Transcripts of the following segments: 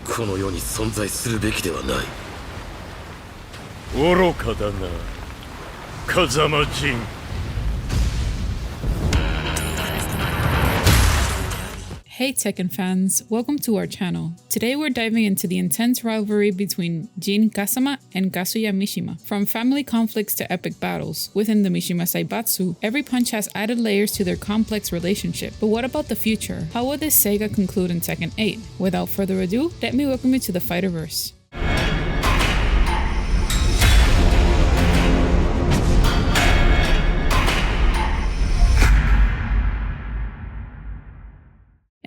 この世に存在するべきではない。愚かだな、風間陣。Hey Tekken fans, welcome to our channel. Today we're diving into the intense rivalry between Jun Kazama and Kazuya Mishima. From family conflicts to epic battles, within the Mishima Saibatsu, every punch has added layers to their complex relationship. But what about the future? How will this saga conclude in Tekken 8? Without further ado, let me welcome you to the Fighterverse.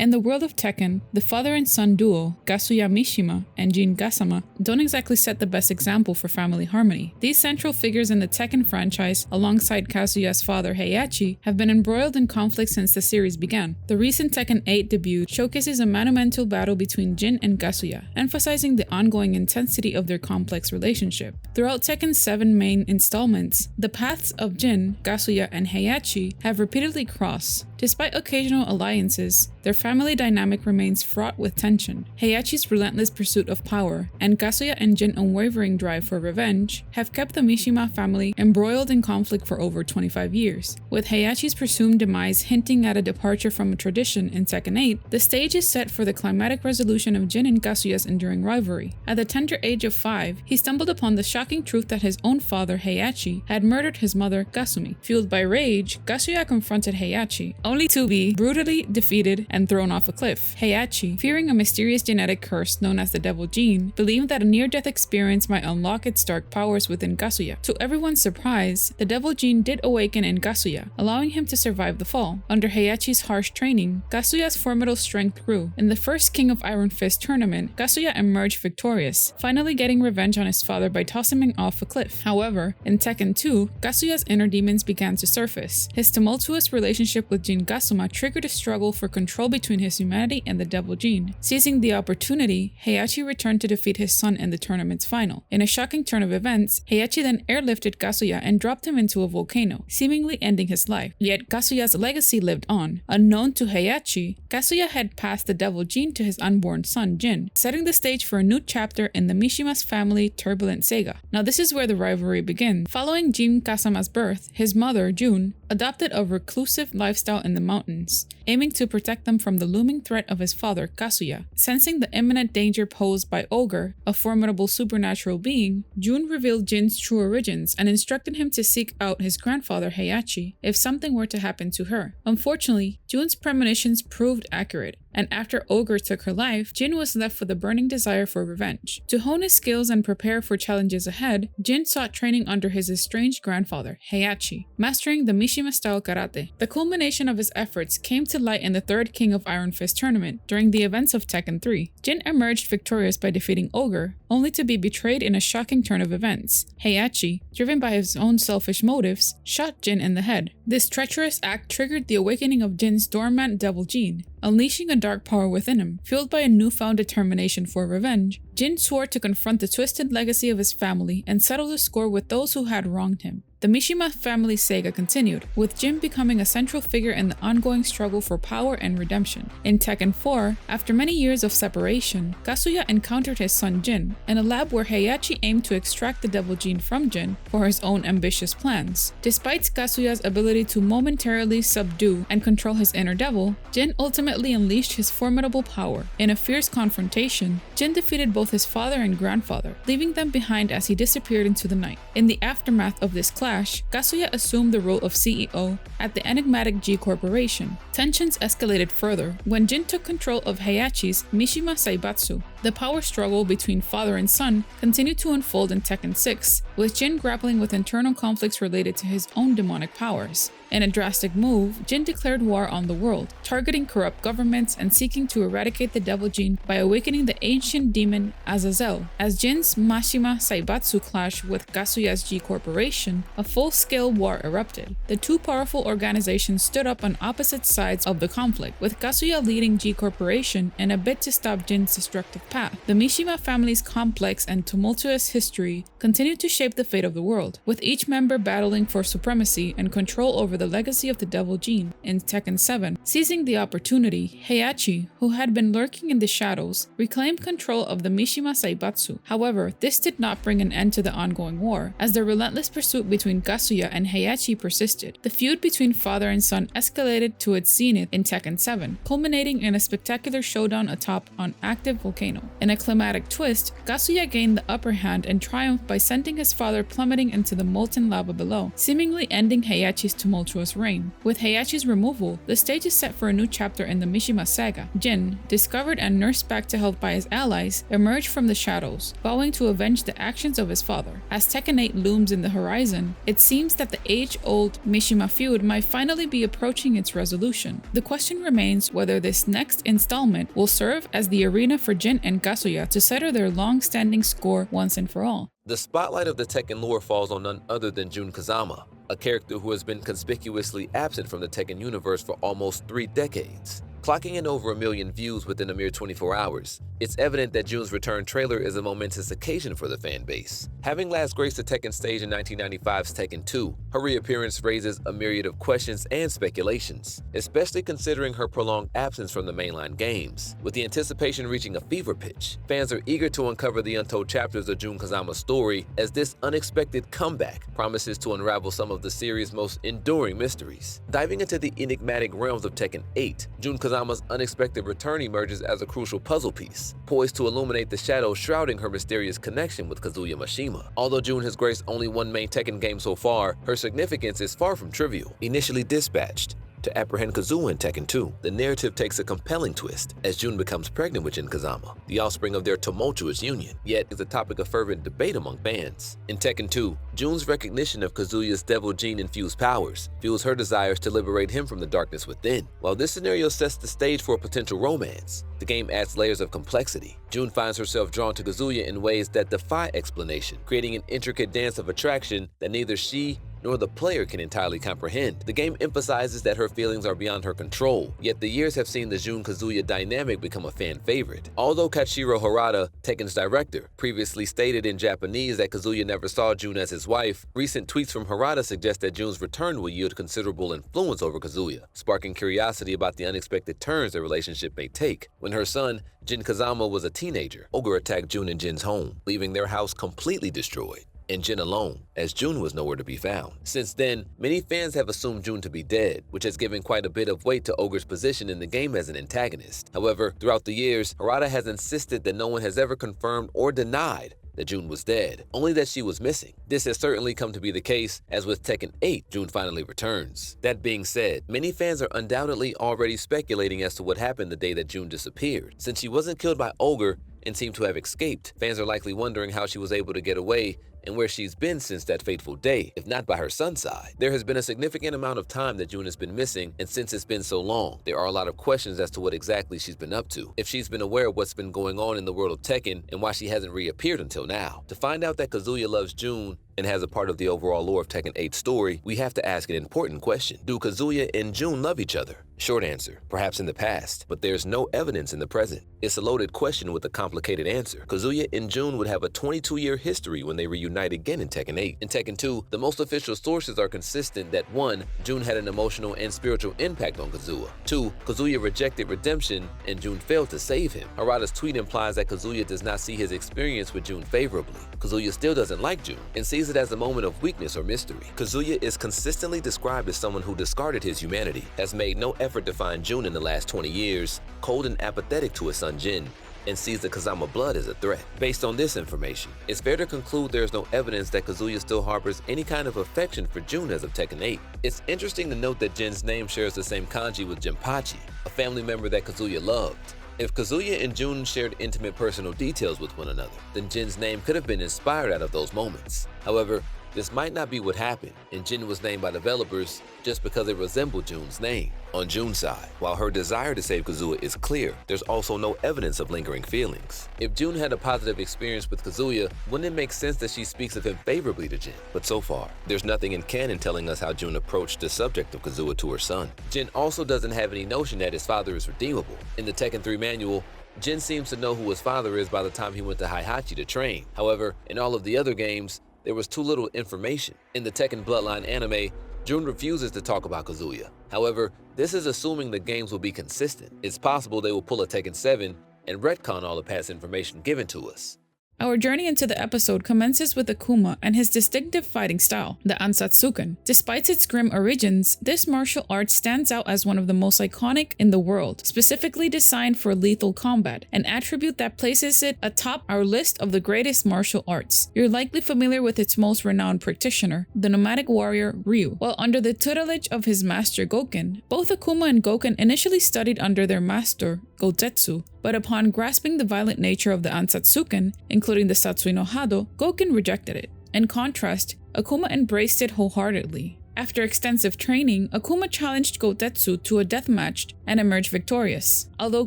In the world of Tekken, the father and son duo, Kazuya Mishima and Jun Kazama, don't exactly set the best example for family harmony. These central figures in the Tekken franchise, alongside Kazuya's father Heihachi, have been embroiled in conflict since the series began. The recent Tekken 8 debut showcases a monumental battle between Jin and Kazuya, emphasizing the ongoing intensity of their complex relationship. Throughout Tekken's 7 main installments, the paths of Jin, Kazuya, and Heihachi have repeatedly crossed. Despite occasional alliances, their family dynamic remains fraught with tension. Heihachi's relentless pursuit of power and Kazuya and Jin's unwavering drive for revenge have kept the Mishima family embroiled in conflict for over 25 years. With Heihachi's presumed demise hinting at a departure from a tradition in Tekken 8, the stage is set for the climatic resolution of Jin and Kazuya's enduring rivalry. At the tender age of 5, he stumbled upon the shocking truth that his own father, Heihachi, had murdered his mother, Kasumi. Fueled by rage, Kazuya confronted Heihachi, only to be brutally defeated and thrown off a cliff. Heihachi, fearing a mysterious genetic curse known as the Devil Gene, believed that a near-death experience might unlock its dark powers within Kazuya. To everyone's surprise, the Devil Gene did awaken in Kazuya, allowing him to survive the fall. Under Heihachi's harsh training, Kazuya's formidable strength grew. In the first King of Iron Fist tournament, Kazuya emerged victorious, finally getting revenge on his father by tossing him off a cliff. However, in Tekken 2, Kazuya's inner demons began to surface. His tumultuous relationship with Jun Kazama triggered a struggle for control between his humanity and the Devil Gene. Seizing the opportunity, Heihachi returned to defeat his son in the tournament's final. In a shocking turn of events, Heihachi then airlifted Kazuya and dropped him into a volcano, seemingly ending his life. Yet Kazuya's legacy lived on. Unknown to Heihachi, Kazuya had passed the Devil Gene to his unborn son Jin, setting the stage for a new chapter in the Mishima's family turbulent saga. Now this is where the rivalry begins. Following Jun Kazama's birth, his mother, Jun, adopted a reclusive lifestyle in the mountains, aiming to protect them from the looming threat of his father, Kazuya. Sensing the imminent danger posed by Ogre, a formidable supernatural being, Jun revealed Jin's true origins and instructed him to seek out his grandfather Heihachi if something were to happen to her. Unfortunately, Jun's premonitions proved accurate, and after Ogre took her life, Jin was left with a burning desire for revenge. To hone his skills and prepare for challenges ahead, Jin sought training under his estranged grandfather, Heihachi, mastering the Mishima-style karate. The culmination of his efforts came to light in the third King of Iron Fist tournament during the events of Tekken 3. Jin emerged victorious by defeating Ogre, only to be betrayed in a shocking turn of events. Heihachi, driven by his own selfish motives, shot Jin in the head. This treacherous act triggered the awakening of Jin's dormant Devil Gene, unleashing a dark power within him. Fueled by a newfound determination for revenge, Jin swore to confront the twisted legacy of his family and settle the score with those who had wronged him. The Mishima family saga continued, with Jin becoming a central figure in the ongoing struggle for power and redemption. In Tekken 4, after many years of separation, Kazuya encountered his son Jin in a lab where Heihachi aimed to extract the Devil Gene from Jin for his own ambitious plans. Despite Kazuya's ability to momentarily subdue and control his inner devil, Jin ultimately unleashed his formidable power. In a fierce confrontation, Jin defeated both his father and grandfather, leaving them behind as he disappeared into the night. In the aftermath of this clash, Kazuya assumed the role of CEO at the enigmatic G Corporation. Tensions escalated further when Jin took control of Heihachi's Mishima Saibatsu. The power struggle between father and son continued to unfold in Tekken 6, with Jin grappling with internal conflicts related to his own demonic powers. In a drastic move, Jin declared war on the world, targeting corrupt governments and seeking to eradicate the Devil Gene by awakening the ancient demon Azazel. As Jin's Mishima Saibatsu clashed with Kazuya's G Corporation, a full-scale war erupted. The two powerful organizations stood up on opposite sides of the conflict, with Kazuya leading G Corporation in a bid to stop Jin's destructive path. The Mishima family's complex and tumultuous history continued to shape the fate of the world, with each member battling for supremacy and control over the legacy of the Devil Gene in Tekken 7. Seizing the opportunity, Heihachi, who had been lurking in the shadows, reclaimed control of the Mishima Saibatsu. However, this did not bring an end to the ongoing war, as the relentless pursuit between Kazuya and Heihachi persisted. The feud between father and son escalated to its zenith in Tekken 7, culminating in a spectacular showdown atop an active volcano. In a climatic twist, Kazuya gained the upper hand and triumphed by sending his father plummeting into the molten lava below, seemingly ending Heihachi's tumultuous reign. With Heihachi's removal, the stage is set for a new chapter in the Mishima saga. Jin, discovered and nursed back to health by his allies, emerged from the shadows, vowing to avenge the actions of his father. As Tekken 8 looms in the horizon, it seems that the age-old Mishima feud might finally be approaching its resolution. The question remains whether this next installment will serve as the arena for Jin and Kazuya to settle their long-standing score once and for all. The spotlight of the Tekken lore falls on none other than Jun Kazama, a character who has been conspicuously absent from the Tekken universe for almost 3 decades. Clocking in over 1 million views within a mere 24 hours, it's evident that Jun's return trailer is a momentous occasion for the fan base. Having last graced the Tekken stage in 1995's Tekken 2, her reappearance raises a myriad of questions and speculations, especially considering her prolonged absence from the mainline games. With the anticipation reaching a fever pitch, fans are eager to uncover the untold chapters of Jun Kazama's story, as this unexpected comeback promises to unravel some of the series' most enduring mysteries. Diving into the enigmatic realms of Tekken 8, Jun Kazama's unexpected return emerges as a crucial puzzle piece, poised to illuminate the shadows shrouding her mysterious connection with Kazuya Mishima. Although Jun has graced only one main Tekken game so far, her significance is far from trivial. Initially dispatched to apprehend Kazuya in Tekken 2, the narrative takes a compelling twist as Jun becomes pregnant with Jun Kazama, the offspring of their tumultuous union, yet is a topic of fervent debate among fans. In Tekken 2, Jun's recognition of Kazuya's Devil Gene-infused powers fuels her desires to liberate him from the darkness within. While this scenario sets the stage for a potential romance, the game adds layers of complexity. Jun finds herself drawn to Kazuya in ways that defy explanation, creating an intricate dance of attraction that neither she nor the player can entirely comprehend. The game emphasizes that her feelings are beyond her control, yet the years have seen the Jun-Kazuya dynamic become a fan favorite. Although Kachiro Harada, Tekken's director, previously stated in Japanese that Kazuya never saw Jun as his wife, recent tweets from Harada suggest that Jun's return will yield considerable influence over Kazuya, sparking curiosity about the unexpected turns their relationship may take. When her son, Jun Kazama, was a teenager, Ogre attacked Jun and Jin's home, leaving their house completely destroyed, and Jin alone, as Jun was nowhere to be found. Since then, many fans have assumed Jun to be dead, which has given quite a bit of weight to Ogre's position in the game as an antagonist. However, throughout the years, Harada has insisted that no one has ever confirmed or denied that Jun was dead, only that she was missing. This has certainly come to be the case, as with Tekken 8, Jun finally returns. That being said, many fans are undoubtedly already speculating as to what happened the day that Jun disappeared. Since she wasn't killed by Ogre and seemed to have escaped, fans are likely wondering how she was able to get away and where she's been since that fateful day, if not by her son's side. There has been a significant amount of time that Jun has been missing, and since it's been so long, there are a lot of questions as to what exactly she's been up to, if she's been aware of what's been going on in the world of Tekken, and why she hasn't reappeared until now. To find out that Kazuya loves Jun and has a part of the overall lore of Tekken 8's story, we have to ask an important question. Do Kazuya and Jun love each other? Short answer, perhaps in the past, but there's no evidence in the present. It's a loaded question with a complicated answer. Kazuya and Jun would have a 22-year history when they reunite again in Tekken 8. In Tekken 2, the most official sources are consistent that 1. Jun had an emotional and spiritual impact on Kazuya. 2. Kazuya rejected redemption and Jun failed to save him. Harada's tweet implies that Kazuya does not see his experience with Jun favorably. Kazuya still doesn't like Jun and sees it as a moment of weakness or mystery. Kazuya is consistently described as someone who discarded his humanity, has made no effort to find Jun in the last 20 years, cold and apathetic to his son Jin, and sees the Kazama blood as a threat. Based on this information, it's fair to conclude there is no evidence that Kazuya still harbors any kind of affection for Jun as of Tekken 8. It's interesting to note that Jin's name shares the same kanji with Jinpachi, a family member that Kazuya loved. If Kazuya and Jun shared intimate personal details with one another, then Jin's name could have been inspired out of those moments. However, this might not be what happened, and Jin was named by developers just because it resembled Jun's name. On Jun's side, while her desire to save Kazuya is clear, there's also no evidence of lingering feelings. If Jun had a positive experience with Kazuya, wouldn't it make sense that she speaks of him favorably to Jin? But so far, there's nothing in canon telling us how Jun approached the subject of Kazuya to her son. Jin also doesn't have any notion that his father is redeemable. In the Tekken 3 manual, Jin seems to know who his father is by the time he went to Heihachi to train. However, in all of the other games, there was too little information. In the Tekken Bloodline anime, Jun refuses to talk about Kazuya. However, this is assuming the games will be consistent. It's possible they will pull a Tekken 7 and retcon all the past information given to us. Our journey into the episode commences with Akuma and his distinctive fighting style, the Ansatsuken. Despite its grim origins, this martial art stands out as one of the most iconic in the world, specifically designed for lethal combat, an attribute that places it atop our list of the greatest martial arts. You're likely familiar with its most renowned practitioner, the nomadic warrior Ryu. While under the tutelage of his master Goken, both Akuma and Goken initially studied under their master, Gotetsu, but upon grasping the violent nature of the Ansatsuken, including the Satsui no Hado, Goken rejected it. In contrast, Akuma embraced it wholeheartedly. After extensive training, Akuma challenged Gotetsu to a death match and emerged victorious. Although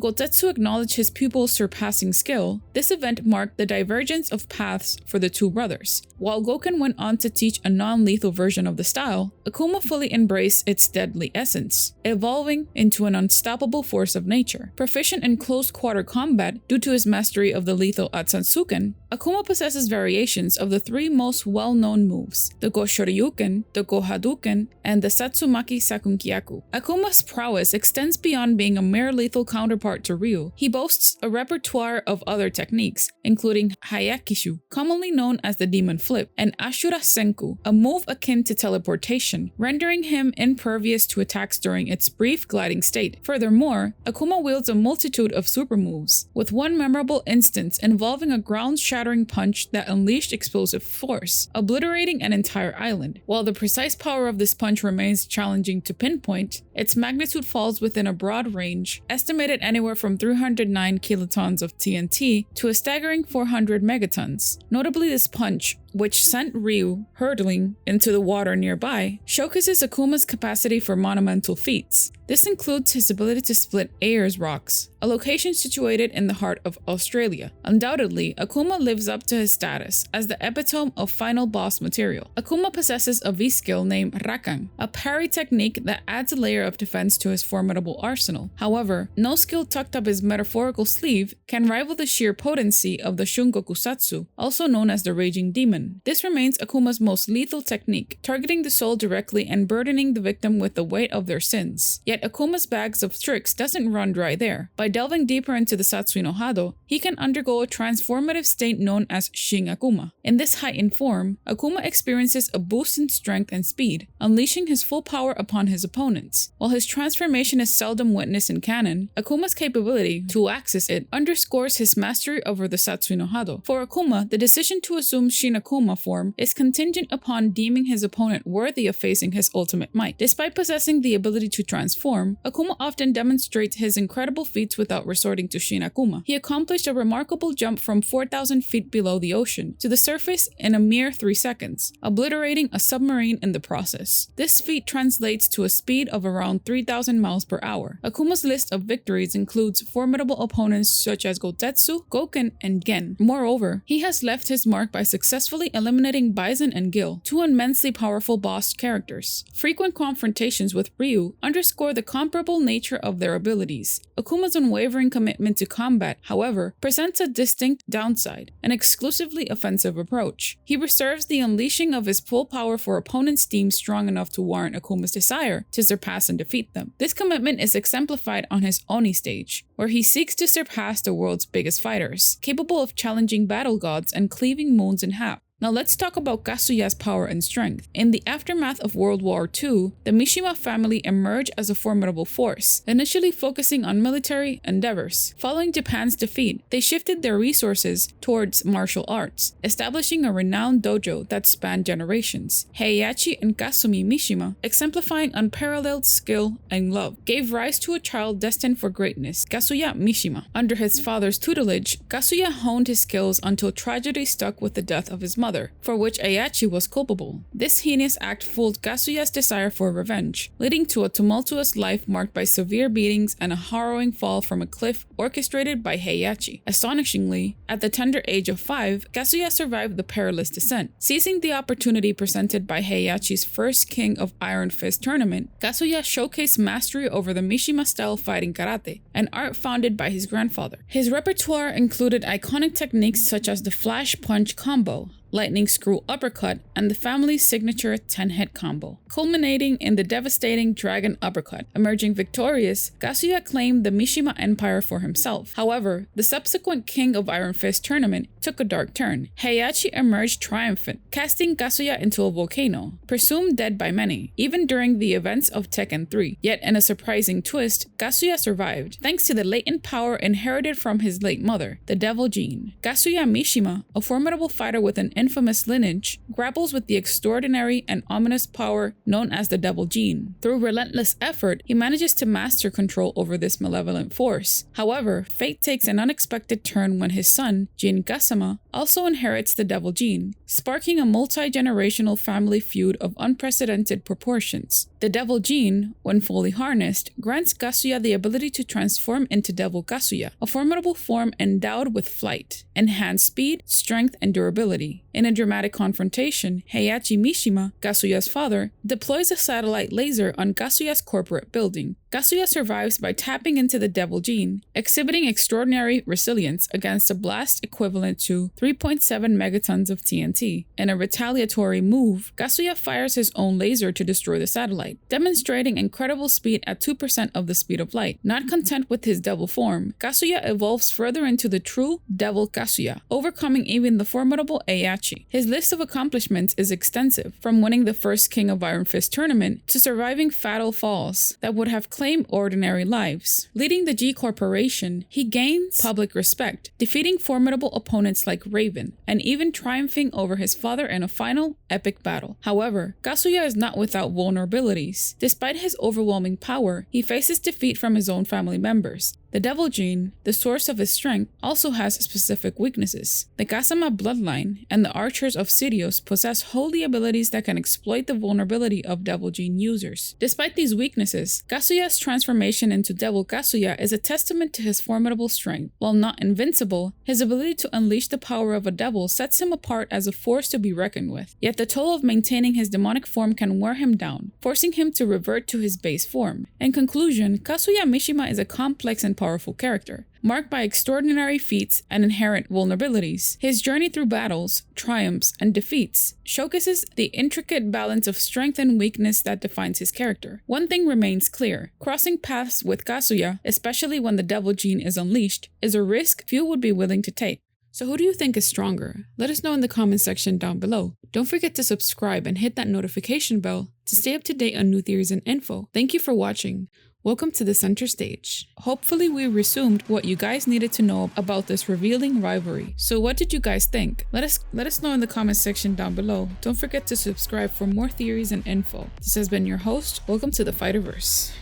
Gotetsu acknowledged his pupil's surpassing skill, this event marked the divergence of paths for the two brothers. While Goken went on to teach a non-lethal version of the style, Akuma fully embraced its deadly essence, evolving into an unstoppable force of nature. Proficient in close-quarter combat due to his mastery of the lethal Ansatsuken, Akuma possesses variations of the three most well-known moves, the Go-Shoryuken, the Go-Hadouken, and the Satsumaki Sakunkyaku. Akuma's prowess extends beyond being a mere lethal counterpart to Ryu. He boasts a repertoire of other techniques, including Hayakishu, commonly known as the Demon Flip, and Ashura Senku, a move akin to teleportation, rendering him impervious to attacks during its brief gliding state. Furthermore, Akuma wields a multitude of super moves, with one memorable instance involving a ground-shattering punch that unleashed explosive force, obliterating an entire island. While the precise power of this punch remains challenging to pinpoint, its magnitude falls within a broad range, estimated anywhere from 309 kilotons of TNT to a staggering 400 megatons. Notably, this punch, which sent Ryu hurtling into the water nearby, showcases Akuma's capacity for monumental feats. This includes his ability to split Ayers Rocks, a location situated in the heart of Australia. Undoubtedly, Akuma lives up to his status as the epitome of final boss material. Akuma possesses a V-skill named Rakan, a parry technique that adds a layer of defense to his formidable arsenal. However, no skill tucked up his metaphorical sleeve can rival the sheer potency of the Shungokusatsu, also known as the Raging Demon. This remains Akuma's most lethal technique, targeting the soul directly and burdening the victim with the weight of their sins. Yet Akuma's bags of tricks doesn't run dry there. By delving deeper into the Satsui no Hado, he can undergo a transformative state known as Shin Akuma. In this heightened form, Akuma experiences a boost in strength and speed, unleashing his full power upon his opponents. While his transformation is seldom witnessed in canon, Akuma's capability to access it underscores his mastery over the Satsui no Hado. For Akuma, the decision to assume Shin Akuma form is contingent upon deeming his opponent worthy of facing his ultimate might. Despite possessing the ability to transform, Akuma often demonstrates his incredible feats without resorting to Shin Akuma. He accomplished a remarkable jump from 4,000 feet below the ocean to the surface in a mere 3 seconds, obliterating a submarine in the process. This feat translates to a speed of around 3,000 miles per hour. Akuma's list of victories includes formidable opponents such as Gotetsu, Goken, and Gen. Moreover, he has left his mark by successfully eliminating Bison and Gil, two immensely powerful boss characters. Frequent confrontations with Ryu underscore the comparable nature of their abilities. Akuma's unwavering commitment to combat, however, presents a distinct downside, an exclusively offensive approach. He reserves the unleashing of his full power for opponents deemed strong enough to warrant Akuma's desire to surpass and defeat them. This commitment is exemplified on his Oni stage, where he seeks to surpass the world's biggest fighters, capable of challenging battle gods and cleaving moons in half. Now let's talk about Kazuya'S power and strength. In the aftermath of World War II, the Mishima family emerged as a formidable force, initially focusing on military endeavors. Following Japan's defeat, they shifted their resources towards martial arts, establishing a renowned dojo that spanned generations. Heihachi and Kasumi Mishima, exemplifying unparalleled skill and love, gave rise to a child destined for greatness, Kazuya Mishima. Under his father's tutelage, Kazuya honed his skills until tragedy struck with the death of his mother, for which Heihachi was culpable. This heinous act fueled Kazuya'S desire for revenge, leading to a tumultuous life marked by severe beatings and a harrowing fall from a cliff orchestrated by Heihachi. Astonishingly, at the tender age of 5, Kazuya survived the perilous descent. Seizing the opportunity presented by Heihachi's first King of Iron Fist tournament, Kazuya showcased mastery over the Mishima-style fighting karate, an art founded by his grandfather. His repertoire included iconic techniques such as the flash punch combo, lightning screw uppercut, and the family's signature 10-hit combo, culminating in the devastating dragon uppercut. Emerging victorious, Kazuya claimed the Mishima Empire for himself. However, the subsequent King of Iron Fist tournament took a dark turn. Heihachi emerged triumphant, casting Kazuya into a volcano, presumed dead by many, even during the events of Tekken 3. Yet in a surprising twist, Kazuya survived, thanks to the latent power inherited from his late mother, the Devil Gene. Kazuya Mishima, a formidable fighter with an infamous lineage, grapples with the extraordinary and ominous power known as the Devil Gene. Through relentless effort, he manages to master control over this malevolent force. However, fate takes an unexpected turn when his son, Jun Kazama, also inherits the Devil Gene, sparking a multi-generational family feud of unprecedented proportions. The Devil Gene, when fully harnessed, grants Kazuya the ability to transform into Devil Kazuya, a formidable form endowed with flight, enhanced speed, strength, and durability. In a dramatic confrontation, Heihachi Mishima, Kazuya's father, deploys a satellite laser on Kazuya's corporate building. Kazuya survives by tapping into the Devil Gene, exhibiting extraordinary resilience against a blast equivalent to 3.7 megatons of TNT. In a retaliatory move, Kazuya fires his own laser to destroy the satellite, demonstrating incredible speed at 2% of the speed of light. Not content with his devil form, Kazuya evolves further into the true Devil Kazuya, overcoming even the formidable Heihachi. His list of accomplishments is extensive, from winning the first King of Iron Fist tournament to surviving fatal falls that would have claimed ordinary lives. Leading the G Corporation, he gains public respect, defeating formidable opponents like Raven, and even triumphing over his father in a final, epic battle. However, Kazuya is not without vulnerabilities. Despite his overwhelming power, he faces defeat from his own family members. The Devil Gene, the source of his strength, also has specific weaknesses. The Kazama bloodline and the Archers of Sirius possess holy abilities that can exploit the vulnerability of Devil Gene users. Despite these weaknesses, Kazuya's transformation into Devil Kazuya is a testament to his formidable strength. While not invincible, his ability to unleash the power of a devil sets him apart as a force to be reckoned with. Yet the toll of maintaining his demonic form can wear him down, forcing him to revert to his base form. In conclusion, Kazuya Mishima is a complex and powerful character, marked by extraordinary feats and inherent vulnerabilities. His journey through battles, triumphs, and defeats showcases the intricate balance of strength and weakness that defines his character. One thing remains clear: crossing paths with Kazuya, especially when the Devil Gene is unleashed, is a risk few would be willing to take. So who do you think is stronger? Let us know in the comment section down below. Don't forget to subscribe and hit that notification bell to stay up to date on new theories and info. Thank you for watching. Welcome to the center stage. Hopefully we resumed what you guys needed to know about this revealing rivalry. So what did you guys think? Let us know in the comment section down below. Don't forget to subscribe for more theories and info. This has been your host. Welcome to the Fighterverse.